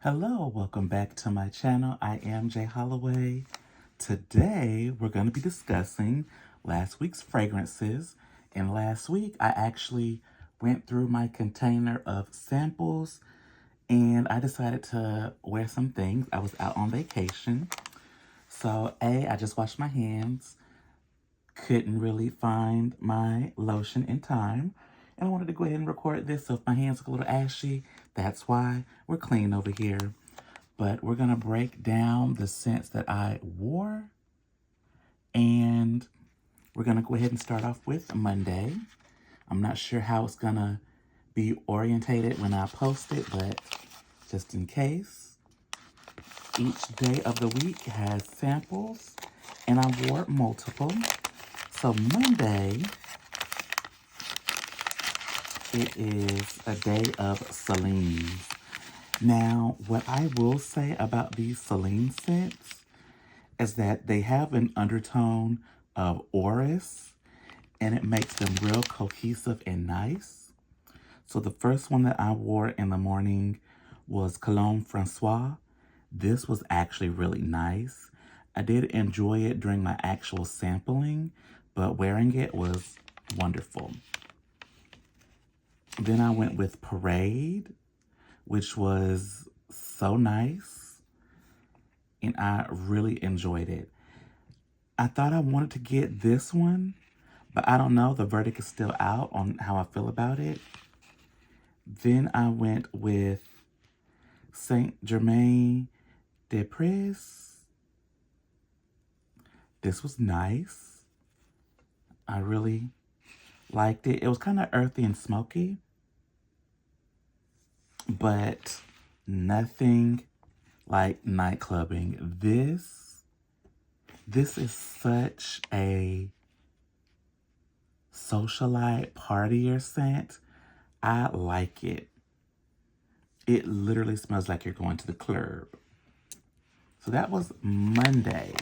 Hello, welcome back to my channel. I am Jay Holloway. Today, we're going to be discussing last week's fragrances. And last week, I actually went through my container of samples and I decided to wear some things. I was out on vacation. So, I just washed my hands. Couldn't really find my lotion in time. And I wanted to go ahead and record this. So if my hands look a little ashy, that's why we're clean over here. But we're going to break down the scents that I wore. And we're going to go ahead and start off with Monday. I'm not sure how it's going to be orientated when I post it, but just in case. Each day of the week has samples, and I wore multiple. So Monday, it is a day of Celine's. Now, what I will say about these Celine scents is that they have an undertone of orris, and it makes them real cohesive and nice. So the first one that I wore in the morning was Cologne Francois. This was actually really nice. I did enjoy it during my actual sampling, but wearing it was wonderful. Then I went with Parade, which was so nice, and I really enjoyed it. I thought I wanted to get this one, but I don't know. The verdict is still out on how I feel about it. Then I went with Saint Germain des Prés. This was nice. I really liked it. It was kind of earthy and smoky, but nothing like nightclubbing. This is such a socialite partier scent. I like it. It literally smells like you're going to the club. So that was Monday.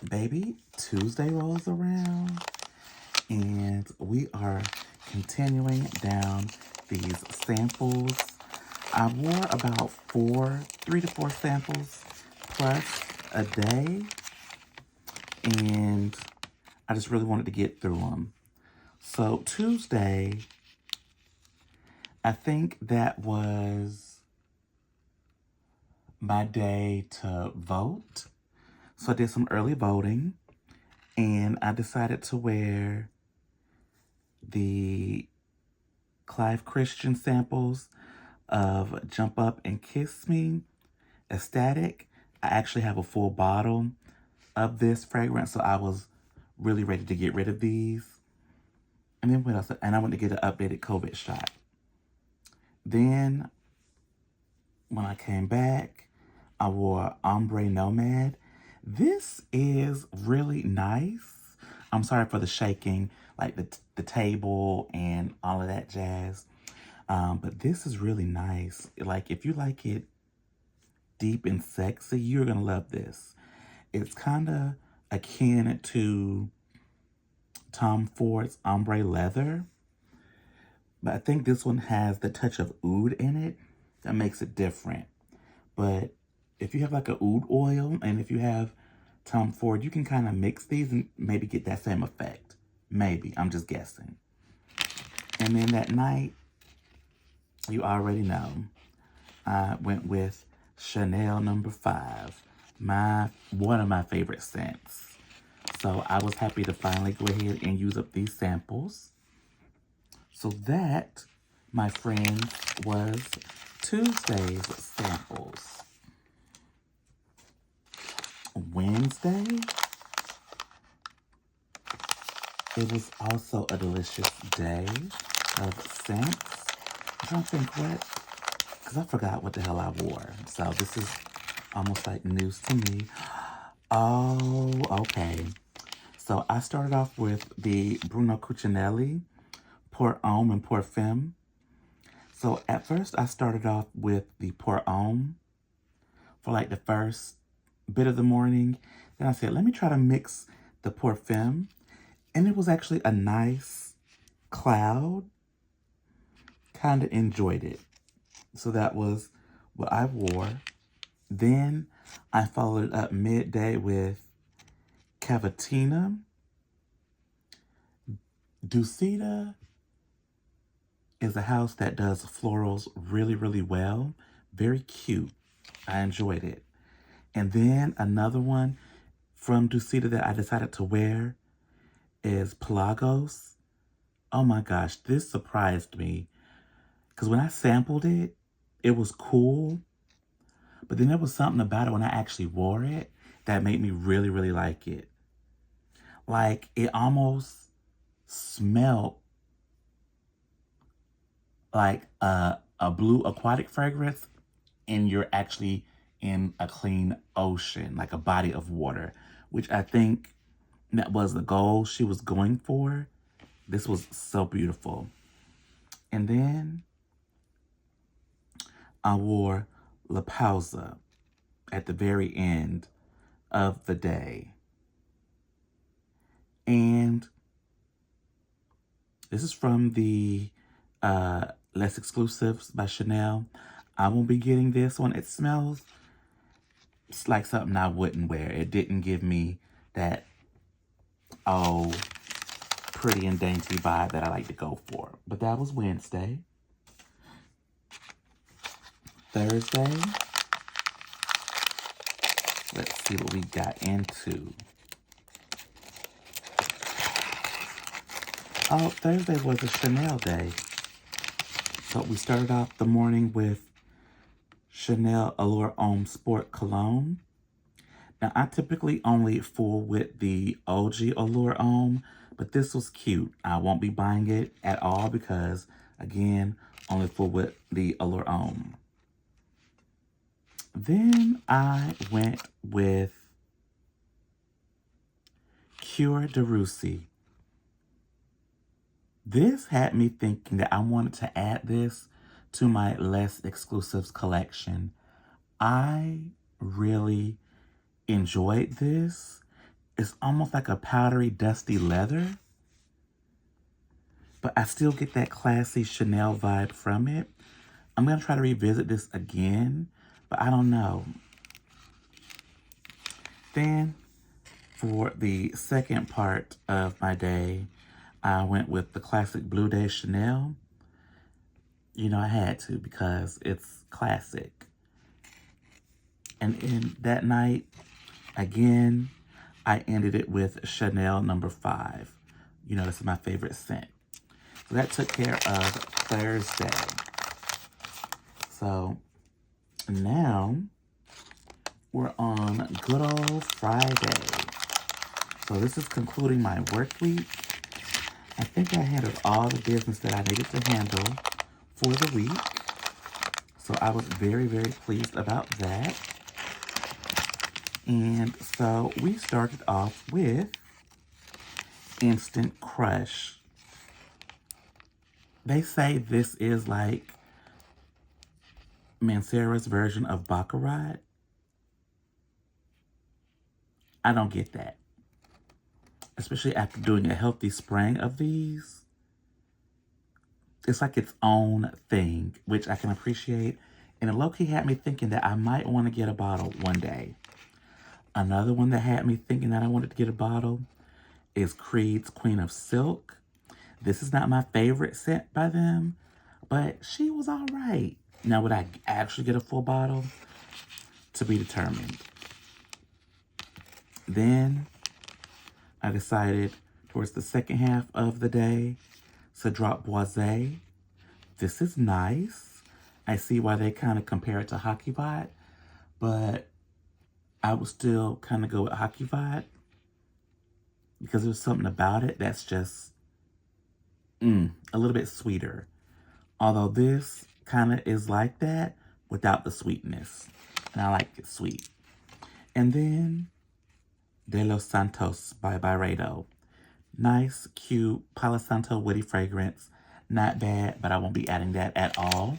Baby, Tuesday rolls around and we are continuing down these samples. I wore about 3 to 4 samples plus a day, and I just really wanted to get through them. So Tuesday, I think that was my day to vote. So I did some early voting, and I decided to wear the Clive Christian samples of Jump Up and Kiss Me, Ecstatic. I actually have a full bottle of this fragrance, so I was really ready to get rid of these. And then what else? And I went to get an updated COVID shot. Then, when I came back, I wore Ombre Nomad. This is really nice. I'm sorry for the shaking, like the table and all of that jazz. But this is really nice. Like, if you like it deep and sexy, you're going to love this. It's kind of akin to Tom Ford's Ombre Leather. But I think this one has the touch of oud in it that makes it different. But if you have like a oud oil and if you have Tom Ford, you can kind of mix these and maybe get that same effect. Maybe. I'm just guessing. And then that night, you already know, I went with Chanel No. 5. One of my favorite scents. So I was happy to finally go ahead and use up these samples. So that, my friends, was Tuesday's samples. Wednesday, it was also a delicious day of scents. I'm trying to think because I forgot what the hell I wore. So this is almost like news to me. Oh, okay. So I started off with the Bruno Cucinelli Pour Homme and Pour Femme. So at first I started off with the Pour Homme for like the first bit of the morning. Then I said, let me try to mix the Pour Femme. And it was actually a nice cloud. kind of enjoyed it. So that was what I wore. Then I followed it up midday with Cavatina. Ducita is a house that does florals really, really well. Very cute. I enjoyed it. And then another one from Ducita that I decided to wear is Pelagos. Oh my gosh, this surprised me. Because when I sampled it, it was cool. But then there was something about it when I actually wore it that made me really, really like it. Like, it almost smelled like a blue aquatic fragrance, and you're actually in a clean ocean, like a body of water, which I think that was the goal she was going for. This was so beautiful. And then I wore La Pausa at the very end of the day. And this is from the Less Exclusives by Chanel. I won't be getting this one. It smells like something I wouldn't wear. It didn't give me that, oh, pretty and dainty vibe that I like to go for. But that was Wednesday. Thursday, let's see what we got into. Oh, Thursday was a Chanel day. So we started off the morning with Chanel Allure Homme Sport Cologne. Now, I typically only fool with the OG Allure Homme, but this was cute. I won't be buying it at all because, again, only fool with the Allure Homme. Then I went with Cure de Russie. This had me thinking that I wanted to add this to my Less Exclusives collection. I really enjoyed this. It's almost like a powdery, dusty leather, but I still get that classy Chanel vibe from it. I'm going to try to revisit this again, but I don't know. Then, for the second part of my day, I went with the classic Bleu de Chanel. You know, I had to because it's classic. And in that night, again, I ended it with Chanel number 5. You know, this is my favorite scent. So that took care of Thursday. So now we're on good old Friday. So this is concluding my work week. I think I handled all the business that I needed to handle for the week. So I was very, very pleased about that. And so we started off with Instant Crush. They say this is like Mancera's version of Baccarat. I don't get that. Especially after doing a healthy spraying of these. It's like its own thing, which I can appreciate. And it low-key had me thinking that I might want to get a bottle one day. Another one that had me thinking that I wanted to get a bottle is Creed's Queen of Silk. This is not my favorite scent by them, but she was all right. Now, would I actually get a full bottle? To be determined. Then I decided towards the second half of the day to drop Boisé. This is nice. I see why they kind of compare it to Hockey Bot, but I would still kind of go with Hockey Bot because there's something about it that's just a little bit sweeter. Although this kind of is like that without the sweetness. And I like it sweet. And then De Los Santos by Byredo. Nice, cute, Palo Santo woody fragrance. Not bad, but I won't be adding that at all.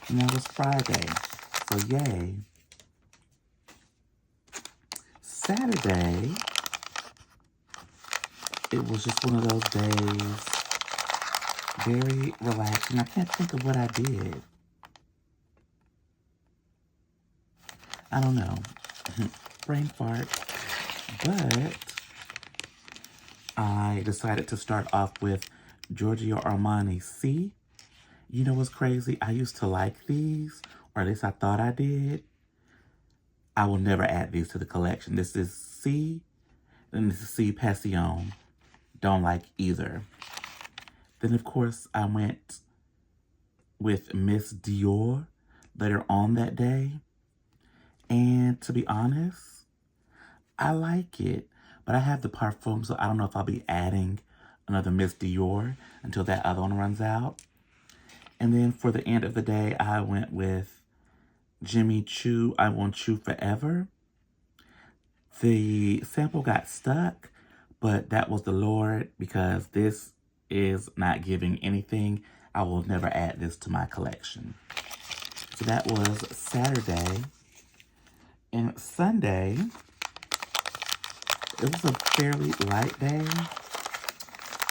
And that was Friday. So yay. Saturday, it was just one of those days very relaxing. I can't think of what I did. I don't know. Brain fart. But I decided to start off with Giorgio Armani C. You know what's crazy? I used to like these, or at least I thought I did. I will never add these to the collection. This is C, and this is C Passion. Don't like either. Then, of course, I went with Miss Dior later on that day. And to be honest, I like it. But I have the Parfum, so I don't know if I'll be adding another Miss Dior until that other one runs out. And then for the end of the day, I went with Jimmy Choo, I Want You Forever. The sample got stuck, but that was the Lord, because this is not giving anything. I will never add this to my collection. So that was Saturday. And Sunday, it was a fairly light day.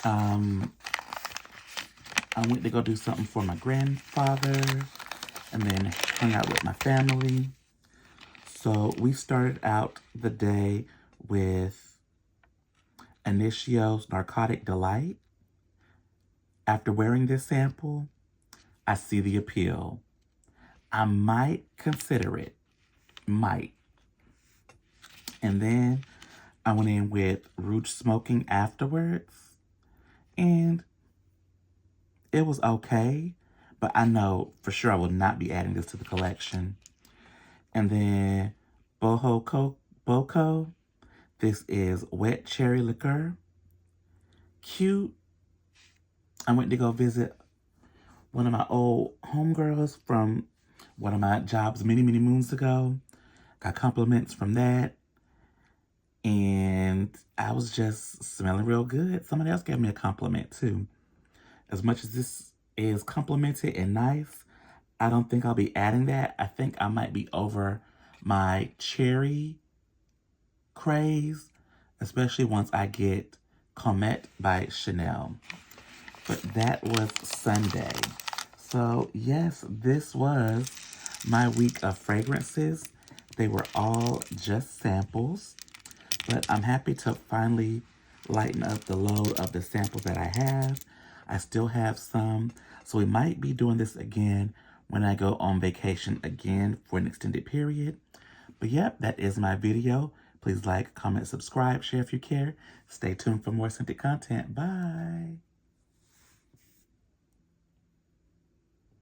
I went to go do something for my grandfather and then hung out with my family. So we started out the day with Initio's Narcotic Delight. After wearing this sample, I see the appeal. I might consider it. Might. And then I went in with Rouge Smoking afterwards. And it was okay. But I know for sure I will not be adding this to the collection. And then Boko. This is Wet Cherry Liqueur. Cute. I went to go visit one of my old homegirls from one of my jobs many, many moons ago. Got compliments from that. And I was just smelling real good. Somebody else gave me a compliment too. As much as this is complimented and nice, I don't think I'll be adding that. I think I might be over my cherry craze, especially once I get Comet by Chanel. But that was Sunday. So yes, this was my week of fragrances. They were all just samples, but I'm happy to finally lighten up the load of the samples that I have. I still have some, so we might be doing this again when I go on vacation again for an extended period. But yep, that is my video. Please like, comment, subscribe, share if you care. Stay tuned for more scented content. Bye.